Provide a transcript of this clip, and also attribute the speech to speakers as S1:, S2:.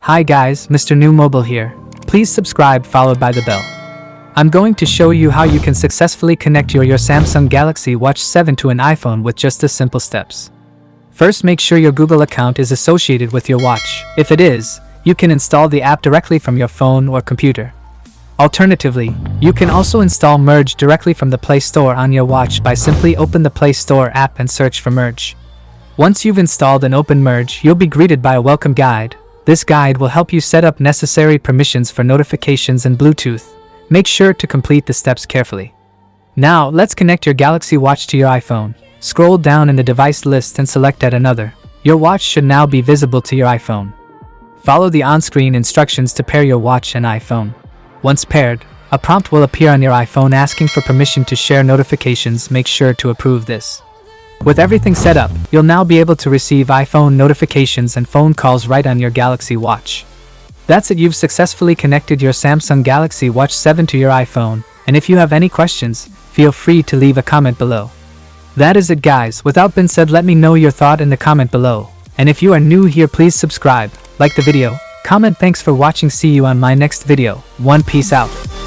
S1: Hi guys, Mrnewmobile here. Please subscribe followed by the bell. I'm going to show you how you can successfully connect your Samsung Galaxy Watch 7 to an iPhone with just the simple steps. First, make sure your Google account is associated with your watch. If it is, you can install the app directly from your phone or computer. Alternatively, you can also install Merge directly from the Play Store on your watch by simply open the Play Store app and search for Merge. Once you've installed and opened Merge, you'll be greeted by a welcome guide. This guide will help you set up necessary permissions for notifications and Bluetooth. Make sure to complete the steps carefully. Now, let's connect your Galaxy Watch to your iPhone. Scroll down in the device list and select Add Another. Your watch should now be visible to your iPhone. Follow the on-screen instructions to pair your watch and iPhone. Once paired, a prompt will appear on your iPhone asking for permission to share notifications. Make sure to approve this. With everything set up, you'll now be able to receive iPhone notifications and phone calls right on your Galaxy Watch. That's it, you've successfully connected your Samsung Galaxy Watch 7 to your iPhone, and if you have any questions, feel free to leave a comment below. That is it guys, without being said, let me know your thought in the comment below. And if you are new here, please subscribe, like the video, comment. Thanks for watching, see you on my next video. Peace out.